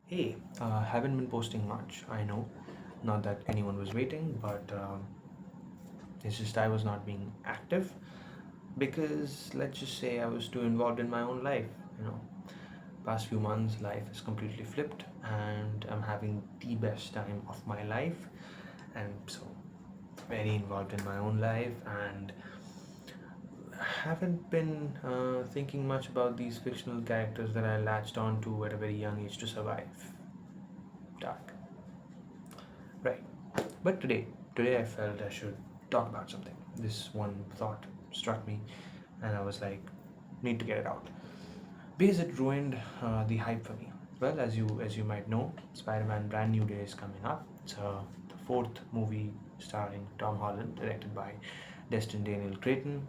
Hey, haven't been posting much, I know. Not that anyone was waiting, but it's just I was not being active because let's just say I was too involved in my own life. You know, past few months, life is completely flipped, and I'm having the best time of my life, and so very involved in my own life, and haven't been thinking much about these fictional characters that I latched onto at a very young age to survive. Dark. Right. But today I felt I should talk about something. This one thought struck me, and I was like, need to get it out because it ruined the hype for me. Well, as you might know, Spider-Man Brand New Day is coming up. It's the fourth movie starring Tom Holland, directed by Destin Daniel Cretton,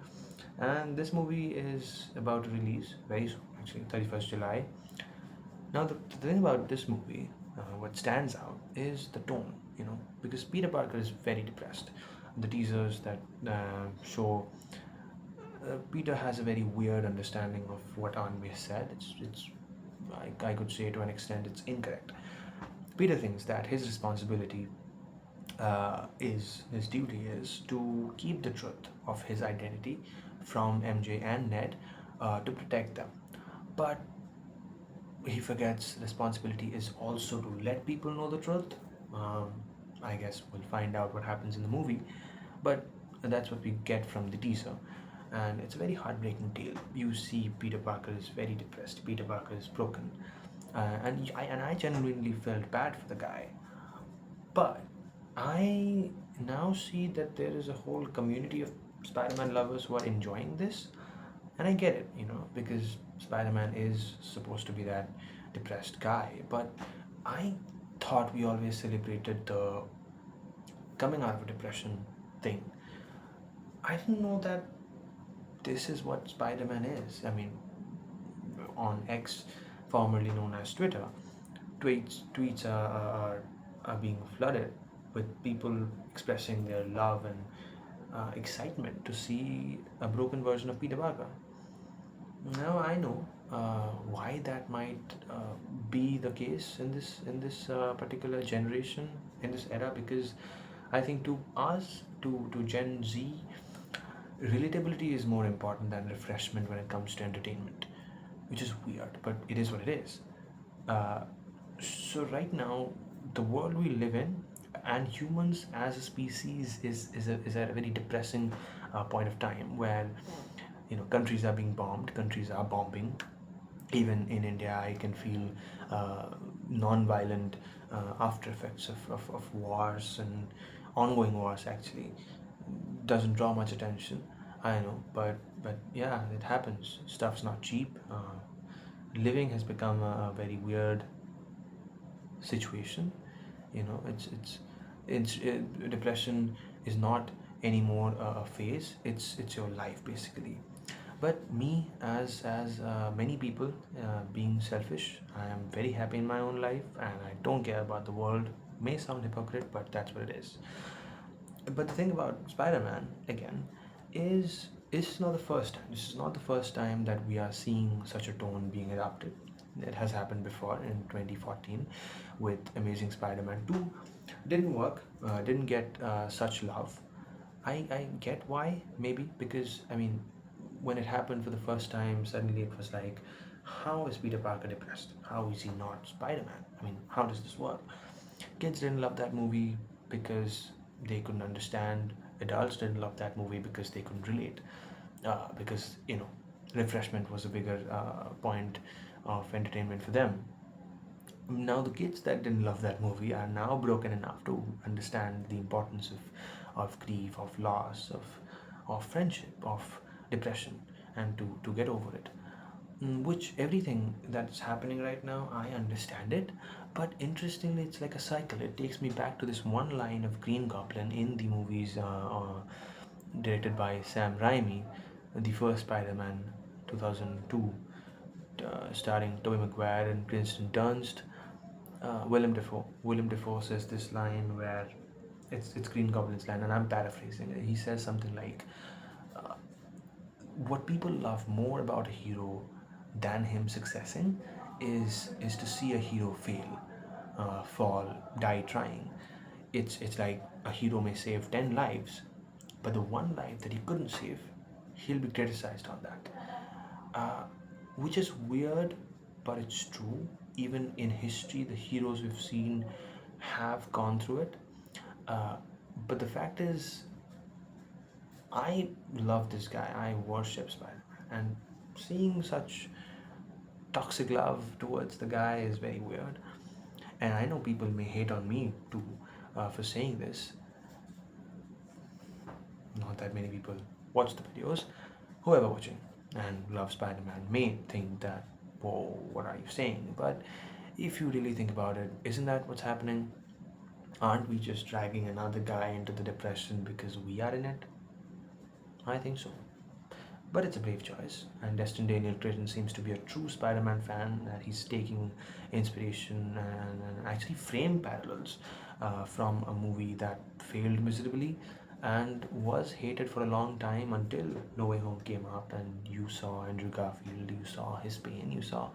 and this movie is about to release very soon, actually 31st July. Now, the thing about this movie, what stands out is the tone, because Peter Parker is very depressed. The teasers that show Peter has a very weird understanding of what Aunt May said. I could say to an extent, it's incorrect. Peter thinks that his responsibility is his duty is to keep the truth of his identity from MJ and Ned to protect them. But he forgets responsibility is also to let people know the truth. Um, I guess we'll find out what happens in the movie, but that's what we get from the teaser. And it's a very heartbreaking tale. You see, Peter Parker is very depressed. Peter Parker is broken, and I genuinely felt bad for the guy. But I now see that there is a whole community of Spider-Man lovers who are enjoying this, and I get it, because Spider-Man is supposed to be that depressed guy. But I thought we always celebrated the coming out of a depression thing. I didn't know that this is what Spider-Man is. I mean, on X, formerly known as Twitter, tweets are being flooded with people expressing their love and excitement to see a broken version of Peter Parker. Now I know why that might be the case in this particular generation, in this era, because I think to us, to Gen Z, relatability is more important than refreshment when it comes to entertainment, which is weird, but it is what it is. Uh, so right now, the world we live in and humans as a species is at a very depressing point of time where countries are being bombed, countries are bombing. Even in India, I can feel uh, non-violent after effects of wars and ongoing wars. Actually, doesn't draw much attention. I know, but yeah, it happens. Stuff's not cheap. Living has become a very weird situation. Depression is not anymore a phase. It's your life basically. But me, as many people, being selfish, I am very happy in my own life, and I don't care about the world. May sound hypocrite, but that's what it is. But the thing about Spider-Man again is it's not the first time. This is not the first time that we are seeing such a tone being adopted. It has happened before in 2014 with Amazing Spider-Man 2. Didn't work. Didn't get such love. I get why, maybe because I mean, when it happened for the first time, suddenly it was like, how is Peter Parker depressed? How is he not Spider-Man? I mean, how does this work? Kids didn't love that movie because they couldn't understand. Adults didn't love that movie because they couldn't relate. Because refreshment was a bigger point of entertainment for them. Now the kids that didn't love that movie are now broken enough to understand the importance of grief, of loss, of friendship, of depression, and to get over it. Which everything that's happening right now, I understand it, but interestingly, it's like a cycle. It takes me back to this one line of Green Goblin in the movies directed by Sam Raimi, the first Spider-Man, 2002, starring Tobey Maguire and Kristen Dunst. Willem Dafoe. Willem Dafoe says this line where it's Green Goblin's line, and I'm paraphrasing it. He says something like, "What people love more about a hero than him successing is to see a hero fail, fall, die trying. It's like a hero may save 10 lives, but the one life that he couldn't save, he'll be criticized on that. uh, which is weird, but it's true. Even in history, the heroes we've seen have gone through it. Uh, but the fact is, I love this guy. I worship Spider-Man, and seeing such toxic love towards the guy is very weird. And I know people may hate on me too for saying this. Not that many people watch the videos. Whoever watching and loves Spider-Man may think that, whoa, what are you saying? But if you really think about it, isn't that what's happening? Aren't we just dragging another guy into the depression because we are in it? I think so. But it's a brave choice, and Destin Daniel Cretton seems to be a true Spider-Man fan, that he's taking inspiration and actually frame parallels from a movie that failed miserably and was hated for a long time until No Way Home came up and you saw Andrew Garfield, you saw his pain, you saw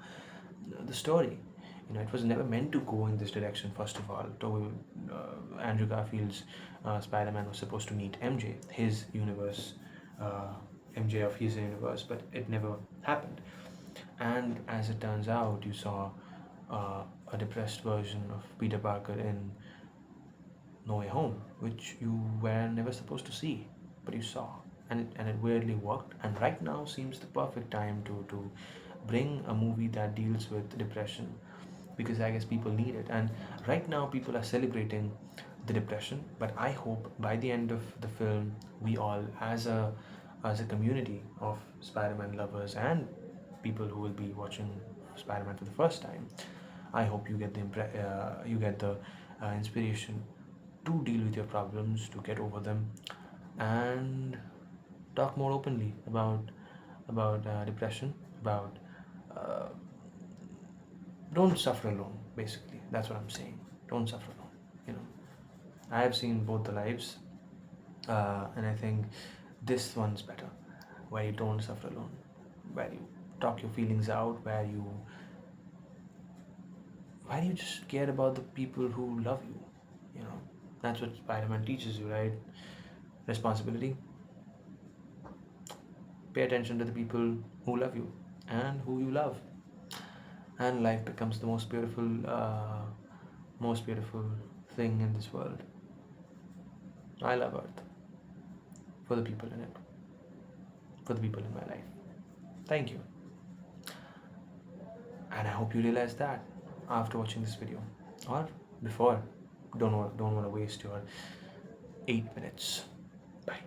the story. It was never meant to go in this direction. First of all, Andrew Garfield's Spider-Man was supposed to meet MJ, his universe, uh, MJ of his universe, but it never happened. And as it turns out, you saw a depressed version of Peter Parker in No Way Home, which you were never supposed to see, but you saw, and it weirdly worked. And right now seems the perfect time to bring a movie that deals with depression, because I guess people need it. And right now people are celebrating the depression, but I hope by the end of the film, we all, as a community of Spider-Man lovers and people who will be watching Spider-Man for the first time, I hope you get the inspiration to deal with your problems, to get over them, and talk more openly about depression. About uh, don't suffer alone. Basically, that's what I'm saying. Don't suffer alone. You know, I have seen both the lives, and I think this one's better, where you don't suffer alone, where you talk your feelings out, where you just care about the people who love you. You know, that's what Spider-Man teaches you, right? Responsibility. Pay attention to the people who love you and who you love, and life becomes the most beautiful thing in this world. I love Earth for the people in it, for the people in my life. Thank you, and I hope you realize that after watching this video, or before. Don't want to waste your 8 minutes. Bye.